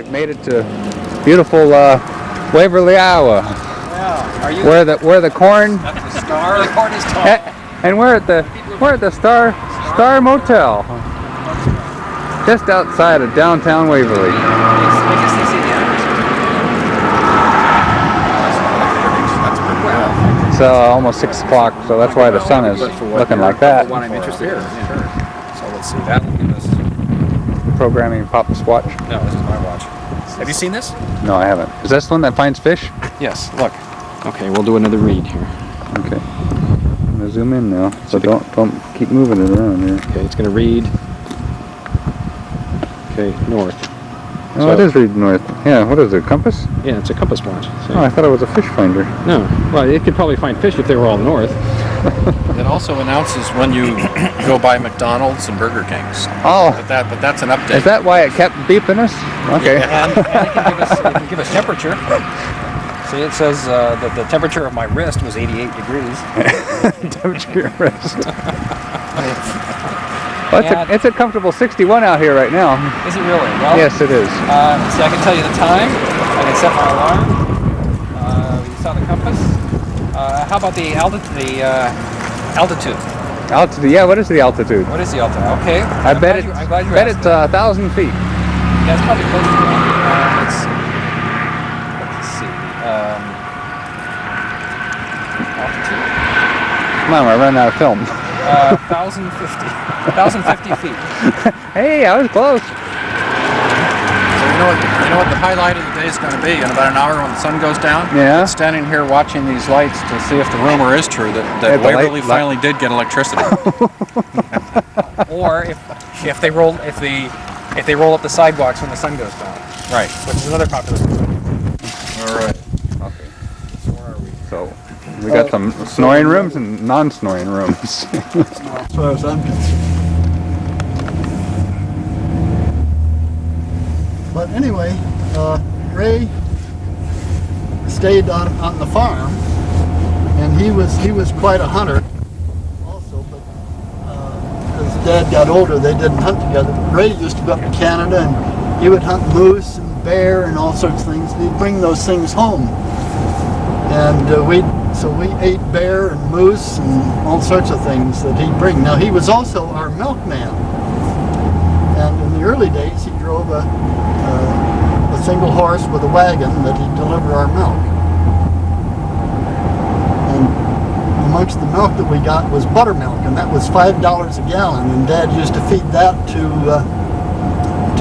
made it to beautiful Waverly, Iowa. Yeah. Are you where the corn? That's the Star. The corn is tall. And we're at the Star Motel, just outside of downtown Waverly. I guess they see the address. It's almost 6 o'clock, so that's why the sun is looking like that. What I'm interested in. Yeah. So let's see. That'll give us. Programming Papa's watch. No, this is my watch. Have you seen this? No, I haven't. Is this the one that finds fish? Yes. Look. Okay, we'll do another read here. Okay. I'm gonna zoom in now, so don't keep moving it around here. Okay, it's gonna read. Okay, north. Oh, so, it is reading north. Yeah. What is it? Compass? Yeah, it's a compass watch. So. Oh, I thought it was a fish finder. No. Well, it could probably find fish if they were all north. It also announces when you go by McDonald's and Burger King's. Oh. But that's an update. Is that why it kept beeping us? Okay. And it can give us temperature. See, it says that the temperature of my wrist was 88 degrees. Temperature of your wrist. Well, it's a comfortable 61 out here right now. Is it really? Well, yes, it is. See, I can tell you the time. I can set my alarm. You saw the compass. How about the altitude? Altitude. Yeah. What is the altitude? What is the altitude? Okay. I bet it's 1,000 feet. Yeah, it's probably close to that. Let's see. Altitude. Come on, we're running out of film. 1,050 feet. Hey, I was close. So you know what the highlight of the day is going to be in about an hour when the sun goes down? Yeah. It's standing here watching these lights to see if the rumor is true that Waverly finally did get electricity. Or if they roll up the sidewalks when the sun goes down. Right. Which is another popular thing. All right. Okay. So where are we? So we got some snoring rooms and non-snoring rooms. As far as I'm concerned. But anyway, Ray stayed on the farm, and he was quite a hunter also, but as Dad got older they didn't hunt together. Ray used to go up to Canada and he would hunt moose and bear and all sorts of things. He'd bring those things home, and we ate bear and moose and all sorts of things that he'd bring. Now he was also our milkman, and in the early days he drove a single horse with a wagon that he'd deliver our milk. And amongst the milk that we got was buttermilk, and that was $5 a gallon, and Dad used to feed that to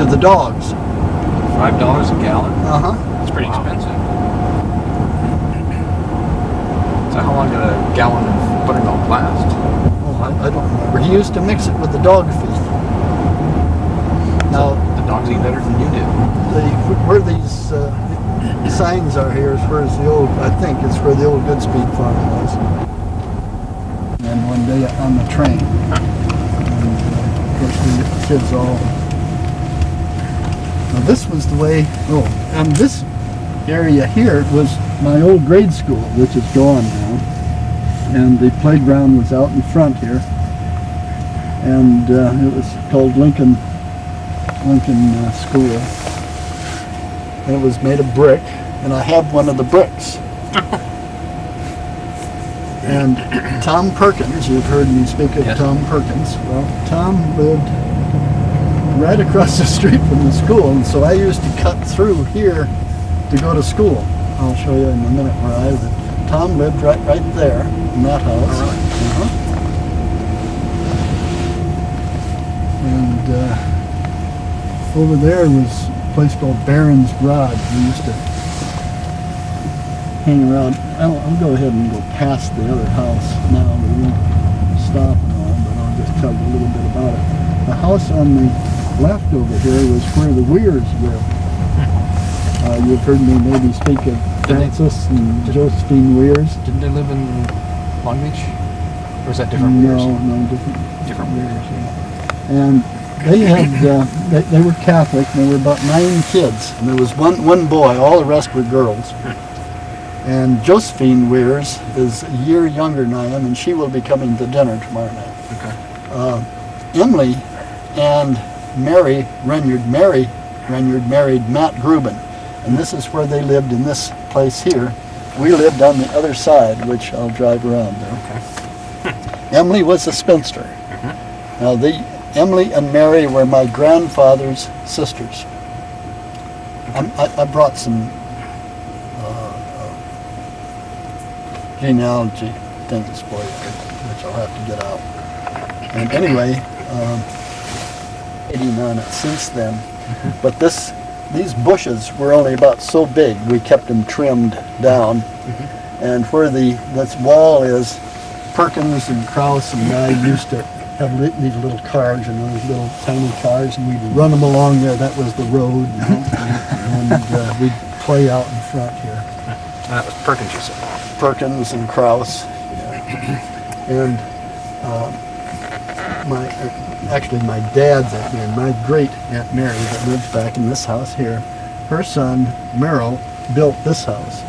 the dogs. $5 a gallon? Uh-huh. That's pretty expensive. So how long did a gallon of buttermilk last? Oh, I don't remember. He used to mix it with the dog feed. Now, the dogs eat better than you did. Where these signs are here is where the old, I think it's where the old Goodspeed farm was. And one day on the train, and of course the kids all. Now this was the way. Oh, and this area here was my old grade school, which is gone now, and the playground was out in front here, and it was called Lincoln School. And it was made of brick, and I have one of the bricks. And Tom Perkins, you've heard me speak of. Yes. Tom Perkins. Well, Tom lived right across the street from the school, and so I used to cut through here to go to school. I'll show you in a minute where I lived. Tom lived right there in that house. Oh, really? And over there was a place called Barron's Garage. We used to hang around. I'll go ahead and go past the other house now. We won't stop and all, but I'll just tell you a little bit about it. The house on the left over here was where the Weirs lived. You've heard me maybe speak of Francis and Josephine Weirs. Didn't they live in Long Beach? Or is that different Weirs? No, different Weirs. Yeah. And they had, they were Catholic, and there were about 9 kids. And there was one boy, all the rest were girls. And Josephine Weirs is a year younger than I am, and she will be coming to dinner tomorrow night. Okay. Emily and Mary Renyard, Mary Renyard married Matt Gruben, and this is where they lived in this place here. We lived on the other side, which I'll drive around there. Okay. Emily was a spinster. Now, Emily and Mary were my grandfather's sisters. I brought some genealogy things for you, which I'll have to get out. And anyway, 89 it since then. But these bushes were only about so big. We kept them trimmed down. And where this wall is, Perkins and Krause and I used to have these little cars, and those little tiny cars, and we'd run them along there. That was the road, and we'd play out in front here. And that was Perkins, you said? Perkins and Krause, and my dad's Aunt Mary, my great Aunt Mary that lives back in this house here, her son Merrill built this house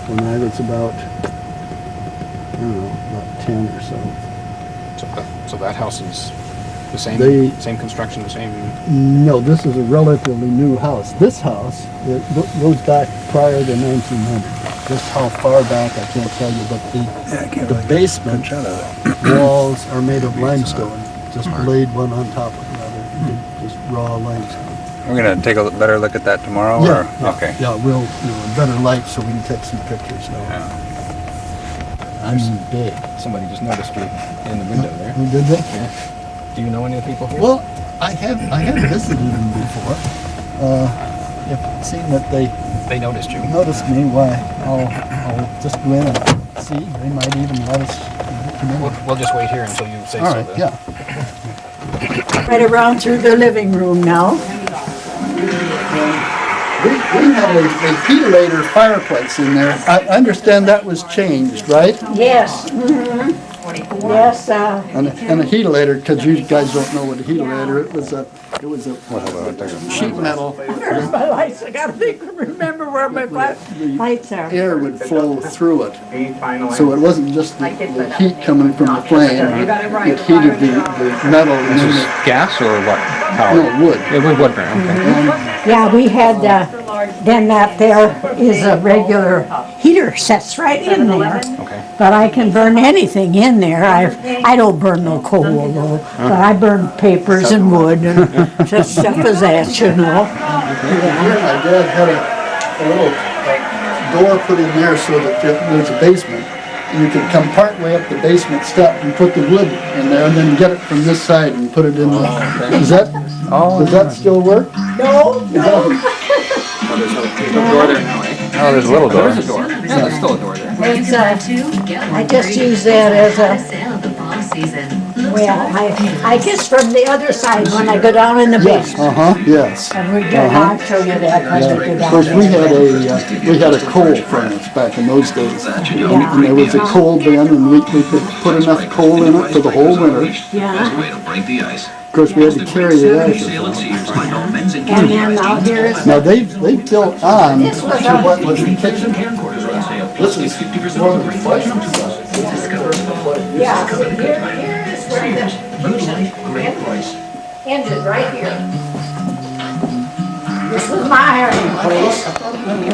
when I was about, I don't know, about 10 or so. So that house is the same, same construction, the same... No, this is a relatively new house. This house, it goes back prior to 1900. Just how far back, I can't tell you, but the basement walls are made of limestone, just laid one on top of another, just raw limestone. We're gonna take a better look at that tomorrow, or? Okay. Yeah, we'll, better light so we can take some pictures now. Yeah. I'm big. Somebody just noticed you in the window there. Who did that? Yeah. Do you know any of the people here? Well, I have visited them before. If seen that they noticed you. noticed me, why, I'll just go in and see. They might even let us come in. We'll just wait here until you say All so. right, then. yeah. Right around through the living room now. We had a heatilator fireplace in there. I understand that was changed, right? Yes. Yes, And a heatilator, because you guys don't know what a heatilator, it was a sheet metal. where's my lights? I gotta remember where my lights are. Air would flow through it. So it wasn't just the heat coming from the flame, it heated the metal. This is gas or what? Power? No, wood. It was wood burn, okay. Yeah, we had, then that there is a regular heater sets right in there. Okay. But I can burn anything in there. I don't burn no coal though, but I burn papers and wood and just stuff as that, you know. Here my dad had a little door put in there so that there's a basement. And you could come part way up the basement step and put the wood in there and then get it from this side and put it in the... Does that still work? No, no. There's no door there now, eh? Oh, there's a little door. There's a door. Yeah, there's still a door there. It's, I just use that as a, well, I guess from the other side when I go down in the basement. Yes. And we do, I'll show you that when we go Of down course, we there. had a coal furnace back in those days. And there was a coal bin, and we could put enough coal in it for the whole winter. Yeah, Of course, we had to carry the ashes out. and then out here is, Now, they built on to what was the kitchen. This is more of the flesh stuff. yeah, so here is where the kitchen ended, right here. This was my ironing place,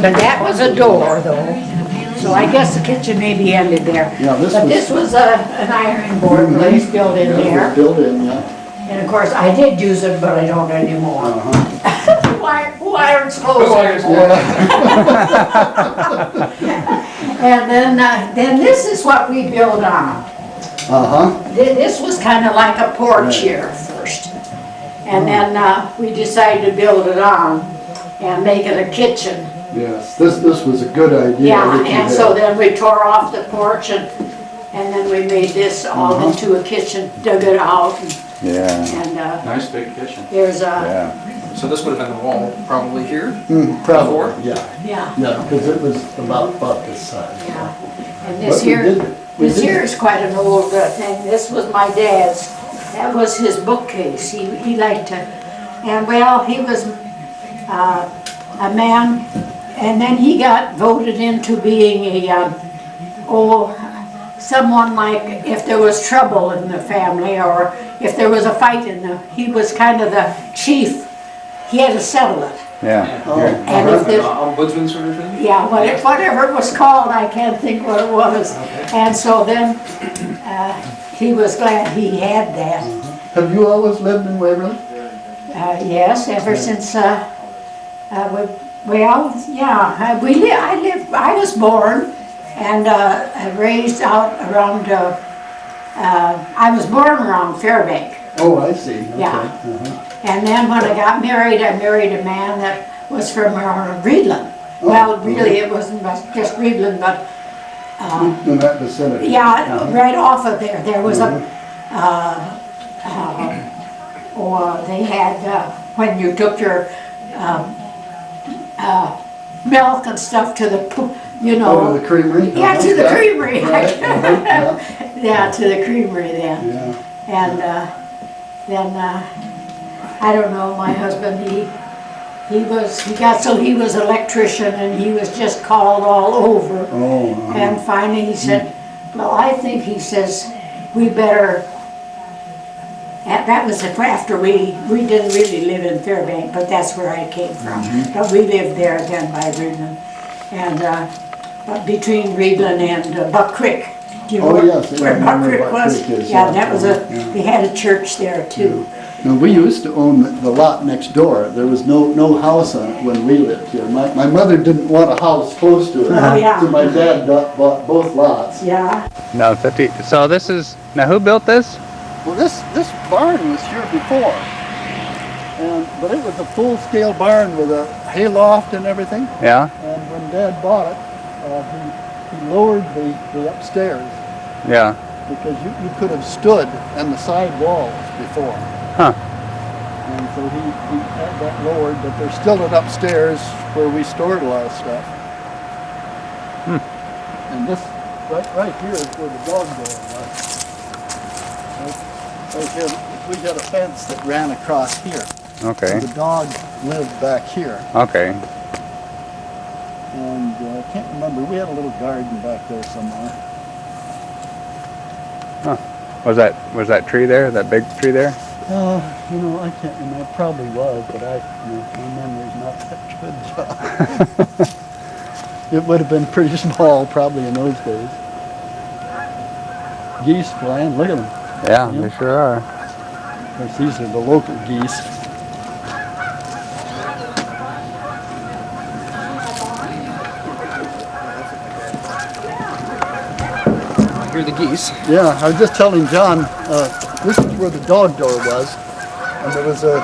but that was a door though. So I guess the kitchen maybe ended there. Yeah, But this was an ironing board place built in there. Built in, yeah. And of course, I did use it, but I don't anymore. Who irons clothes anymore? And then this is what we built on. This was kind of like a porch here first. And then we decided to build it on and make it a kitchen. Yes, this was a good idea. Yeah, that you and had. so then we tore off the porch and then we made this all into a kitchen, dug it out. Yeah. And Nice big kitchen. there's a, Yeah. So this would have been the wall probably here? Probably, yeah. yeah. Yeah, because it was about this size. Yeah, and But this we here, did- we this did- here is quite an old thing. This was my dad's. That was his bookcase. He liked to, and well, he was a man, and then he got voted into being someone like if there was trouble in the family or if there was a fight he was kind of the chief he had to settle it. Yeah. Oh. Here. And if there's, Ombudsman sort of thing? yeah, whatever it was called, I can't think what it was. And so then, he was glad he had that. Have you always lived in Waverly? Yes, ever since, I was born and raised out around, I was born around Fairbank. Oh, I see. Okay. Yeah. Uh-huh. And then when I got married, I married a man that was from Reedland. Well, really, it wasn't just Reedland, but, In that vicinity. yeah, right off of there. There was a, or they had, when you took your milk and stuff to the, you know. Oh, to the creamery? Yeah, to the creamery. Right, yeah. Yeah, to the creamery then. Yeah. And then, I don't know, my husband, he was electrician and he was just called all over. Oh, uh-huh. And finally he said, well, I think, he says, we better, and that was after we didn't really live in Fairbank, but that's where I came from. But we lived there then by Reedland. And, but between Reedland and Buck Creek. Do you know Oh, yes, where I Buck remember Creek Buck was? Creek is, Yeah, yeah. that was Yeah. they had a church there too. Now, we used to own the lot next door. There was no house on it when we lived here. My mother didn't want a house close to it. Oh, yeah. So my dad bought both lots. Yeah. No, 50. So this is, now who built this? Well, this barn was here before. But it was a full-scale barn with a hayloft and everything. Yeah? And when Dad bought it, he lowered the upstairs Yeah. because you could have stood in the side walls before. Huh. And so he had that lowered, but there's still an upstairs where we stored a lot of stuff. And this, right here is where the dog door was. Right here, we had a fence that ran across here. Okay. The dog lived back here. Okay. And I can't remember, we had a little garden back there somewhere. Huh. Was that tree there? That big tree there? I can't remember, it probably was, but my memory's not that good, John. It would have been pretty small probably in those days. Geese flying, look at them. Yeah, they sure are. Of course, these are the local geese. Here are the geese. Yeah, I was just telling John, this is where the dog door was. And there was a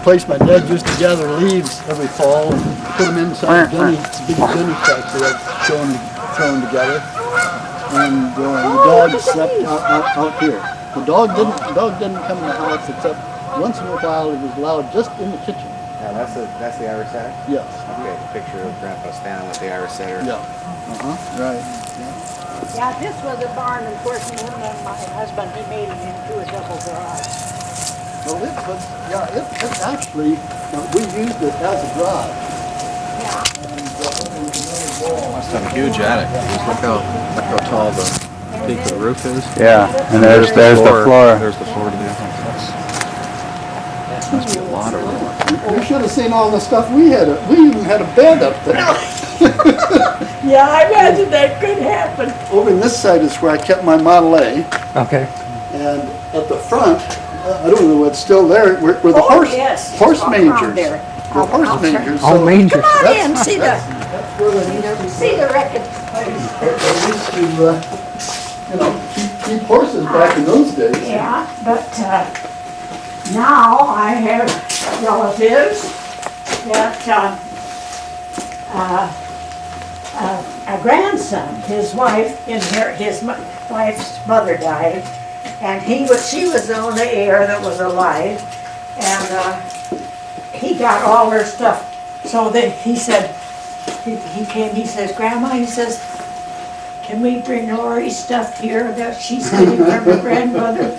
place my dad used to gather leaves every fall and put them inside big gunny sacks they had thrown together. And the dog slept out here. The dog didn't come in the house except once in a while he was allowed just in the kitchen. Yeah, that's the Irish setter? Yes. Okay, picture of Grandpa standing with the Irish setter. Yeah. Right. Yeah, this was a barn, of course, and then my husband, he made it into a double garage. Well, it actually, we used it as a garage. Must have a huge attic. Just look how tall the peak of the roof is. Yeah. And there's the floor. There's the floor to the house. That must be a lot of room. You should have seen all the stuff we had. We even had a bed up there. Yeah, I imagine that could happen. Over in this side is where I kept my Model A. Okay. And at the front, I don't know what's still there, were the horse mangers. There. The horse mangers. Oh, So manger. Come on in, see the that's where they record. used to, keep horses back in those days. Yeah, but now I have relatives that a grandson, his wife, his wife's mother died, and she was the only heir that was alive, and he got all her stuff. So then he said, he came, he says, Grandma, he says, can we bring Lori's stuff here that she's getting from her grandmother?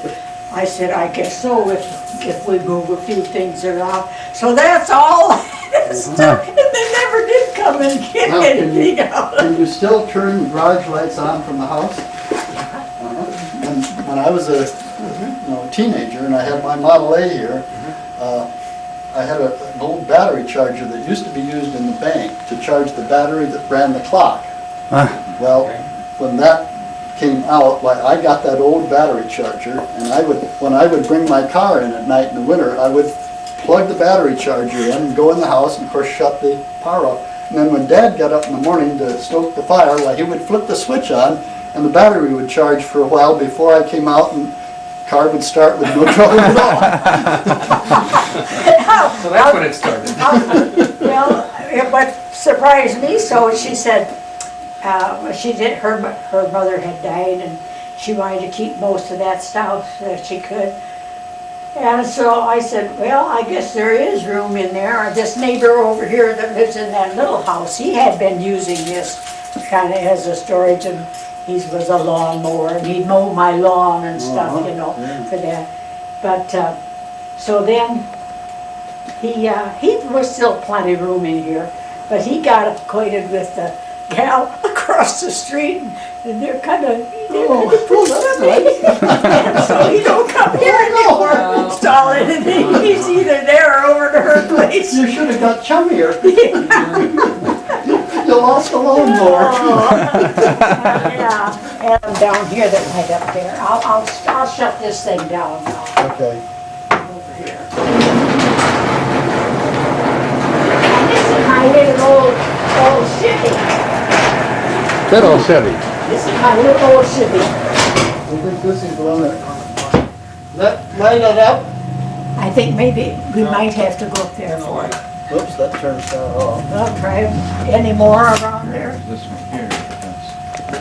I said, I guess so, if we move a few things around. So that's all that stuff, and they never did come and get Now, anything out. Can you still turn the garage lights on from the house? And when I was a teenager and I had my Model A here, I had a an old battery charger that used to be used in the bank to charge the battery that ran the clock. Well, when that came out, like I got that old battery charger, and when I would bring my car in at night in the winter, I would plug the battery charger in and go in the house and of course shut the power off. And then when Dad got up in the morning to stoke the fire, well, he would flip the switch on and the battery would charge for a while before I came out, and the car would start with no trouble at all. So that's when it started. Well, what surprised me so, she said, her mother had died and she wanted to keep most of that stuff that she could. And so I said, well, I guess there is room in there. This neighbor over here that lives in that little house, he had been using this kind of as a storage, and he was a lawnmower and he'd mow my lawn and stuff, you know, for that. But, so then he was still plenty of room in here, but he got acquainted with the gal across the street, and they're kind of Oh, that's nice. and so he don't come here anymore to install anything. He's either there or over to her place. You should have got chummier. You lost the lawnmower. Yeah, and down here, that right up there. I'll shut this thing down now. Okay. Over here. And this is my little old Chevy. Good old Chevy. This is my little old Chevy. I think this is the one that light it up. I think maybe we might have to go up there for it. Oops, that turns off. I'll try any more around there. This one here.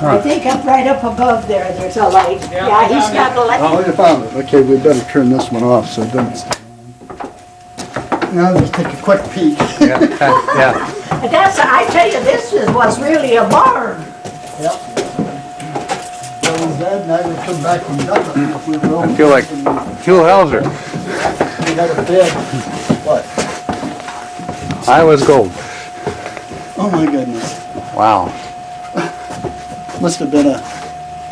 I think right up above there's a light. Yeah, he's got a light. Oh, you found it. Okay, we better turn this one off so it doesn't. Now let's take a quick peek. Yeah. I tell you, this was really a barn. Yep. Well, when Dad and I would come back from Dublin, if we were I feel like Hugh Hauser. we had a bed. What? I was gold. Oh my goodness. Wow. Must have been a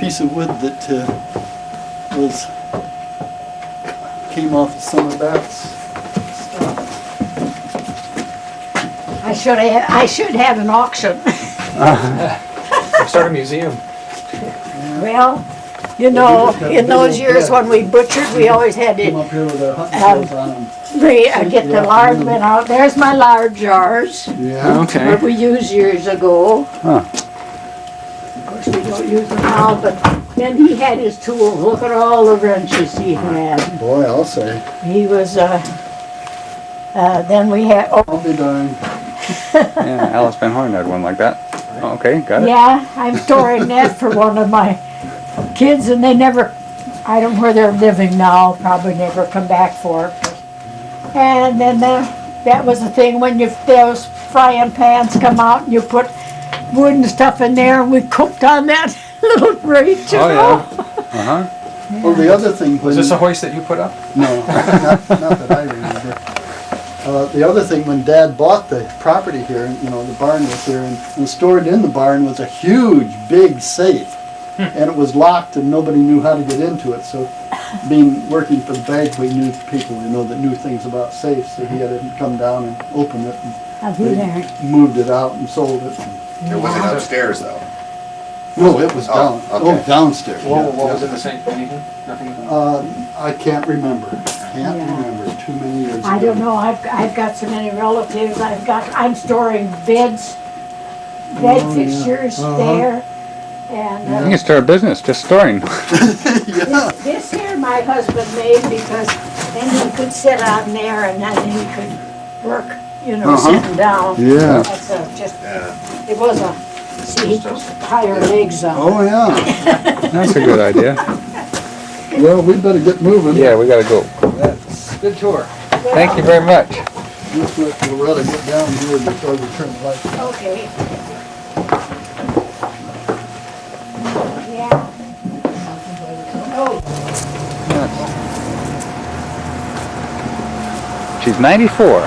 piece of wood that came off of some of that stuff. I should have an auction. Start a museum. Well, you know, in those years when we butchered, we always had Came to up here with our hunting clothes on them. get the lard went out. There's my lard jars Yeah. Okay. that we used years ago. Huh. Of course, we don't use them now, but then he had his tools. Look at all the wrenches he had. Boy, I'll say. He was, then we had, oh, I'll be darned. Yeah, Alice Van Horn had one like that. Okay, got it. yeah, I'm storing that for one of my kids, and they never, I don't know where they're living now, probably never come back for it. And then that was the thing when those frying pans come out and you put wood and stuff in there, and we cooked on that little grate, you Oh, know? yeah. Well, the other thing Was when this a hoist that you put up? no, not that I remember. The other thing, when Dad bought the property here, you know, the barn was here, and stored in the barn was a huge, big safe. And it was locked and nobody knew how to get into it. So working for the bank, we knew people, you know, that knew things about safes. So he had to come down and open it, I'll be there. and moved it out and sold it. It wasn't upstairs though. No, it was down, okay. downstairs. What yeah. was in the same, anything? Nothing? I can't remember. Can't Yeah. remember. Too many years ago. I don't know, I've got so many relatives, I'm storing bed yeah. fixtures there. And You can start a business, just storing. this here my husband made because then he could sit on there and then he could work, you know, sitting down. Yeah. That's just, Yeah. it was see, he put higher legs on. Oh, yeah. That's a good idea. Well, we better get moving. Yeah, we gotta go. That's good tour. Thank you very much. Looks like we'll rather get down here before we turn the lights on. Okay. Yeah. Oh, She's 94.